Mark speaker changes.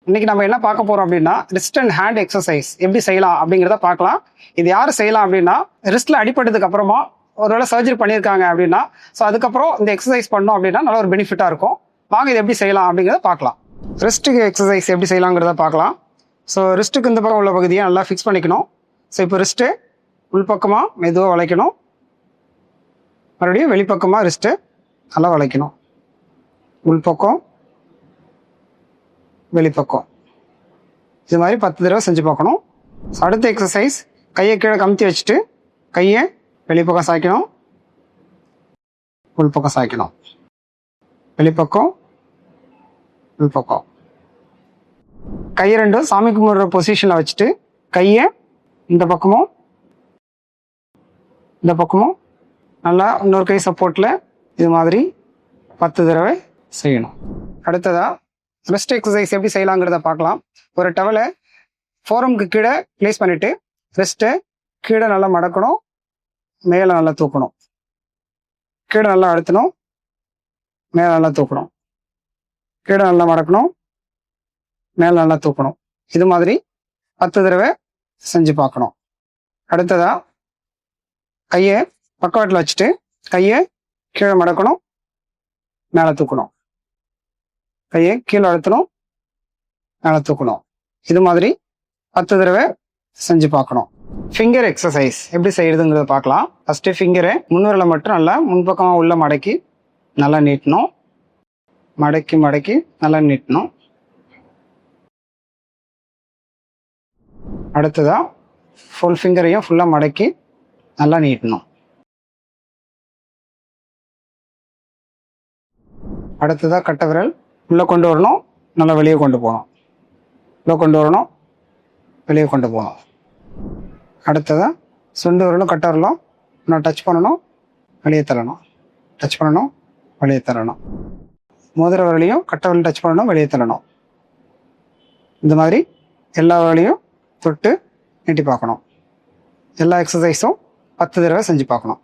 Speaker 1: இன்னைக்கு நம்ம என்ன பார்க்க போறோம் அப்படின்னா ரிஸ்ட் அண்ட் ஹேண்ட் எக்ஸசைஸ் எப்படி செய்யலாம் அப்படிங்கிறத பார்க்கலாம். இது யார் செய்யலாம் அப்படின்னா ரிஸ்ட்ல அடிபட்டதுக்கு அப்புறமா ஒருவேளை சர்ஜரி பண்ணியிருக்காங்க அப்படின்னா ஸோ அதுக்கப்புறம் இந்த எக்ஸசைஸ் பண்ணோம் அப்படின்னா நல்ல ஒரு பெனிஃபிட்டாக இருக்கும். வாங்க இது எப்படி செய்யலாம் அப்படிங்கிறத பார்க்கலாம். ரிஸ்ட்டுக்கு எக்ஸசைஸ் எப்படி செய்யலாங்கிறத பார்க்கலாம். ஸோ ரிஸ்ட்டுக்கு இந்த பக்கம் உள்ள பகுதியை நல்லா ஃபிக்ஸ் பண்ணிக்கணும். ஸோ இப்போ ரிஸ்ட்டு உள்பக்கமாக மெதுவாக வளைக்கணும். மறுபடியும் வெளிப்பக்கமாக ரிஸ்ட்டு நல்லா வளைக்கணும். உள்பக்கம் வெளிப்பக்கம் இது மாதிரி 10 தடவை செஞ்சு பார்க்கணும். அடுத்த எக்ஸசைஸ் கையை கீழே கமுத்தி வச்சுட்டு கையை வெளிப்பக்கம் சாய்க்கணும், உள்பக்கம் சாய்க்கணும், வெளிப்பக்கம் உள்பக்கம். கையை ரெண்டும் சாமி கும்பிட்ற பொசிஷனில் வச்சுட்டு கையை இந்த பக்கமும் இந்த பக்கமும் நல்லா இன்னொரு கை சப்போர்ட்டில் இது மாதிரி 10 தடவை செய்யணும். அடுத்ததாக ரெஸ்ட் எக்ஸசைஸ் எப்படி செய்யலாங்கிறத பார்க்கலாம். ஒரு டவலை ஃபோரமுக்கு கீழே ப்ளேஸ் பண்ணிவிட்டு ரெஸ்ட்டை கீழே நல்லா மடக்கணும், மேலே நல்லா தூக்கணும், கீழே நல்லா அழுத்தணும், மேலே நல்லா தூக்கணும், கீழே நல்லா மடக்கணும், மேலே நல்லா தூக்கணும். இது மாதிரி 10 தடவை செஞ்சு பார்க்கணும். அடுத்ததாக கையை பக்கவாட்டில் வச்சுட்டு கையை கீழே மடக்கணும், மேலே தூக்கணும், கையை கீழே அழுத்தணும், மேலே தூக்கணும். இது மாதிரி 10 தடவை செஞ்சு பார்க்கணும். ஃபிங்கர் எக்ஸசைஸ் எப்படி செய்யறதுங்கிறத பார்க்கலாம். ஃபஸ்ட்டு ஃபிங்கரை முன்விரலை மட்டும் நல்லா முன்பக்கமாக உள்ள மடக்கி நல்லா நீட்டணும், மடக்கி மடக்கி நல்லா நீட்டணும். அடுத்ததாக ஃபுல் ஃபிங்கரையும் ஃபுல்லாக மடக்கி நல்லா நீட்டணும். அடுத்ததாக கட்டை விரல் உள்ளே கொண்டு வரணும், நல்லா வெளியே கொண்டு போகணும், உள்ளே கொண்டு வரணும், வெளியே கொண்டு போகணும். அடுத்ததாக சுண்டு விரலும் கட்டை விரலும் இன்னும் டச் பண்ணணும், வெளியே தள்ளணும், டச் பண்ணணும், வெளியே தள்ளணும். மோதிர விரலையும் கட்டை விரலும் டச் பண்ணணும், வெளியே தள்ளணும். இந்த மாதிரி எல்லா விரலையும் தொட்டு நீட்டி பார்க்கணும். எல்லா எக்ஸசைஸும் 10 தடவை செஞ்சு பார்க்கணும்.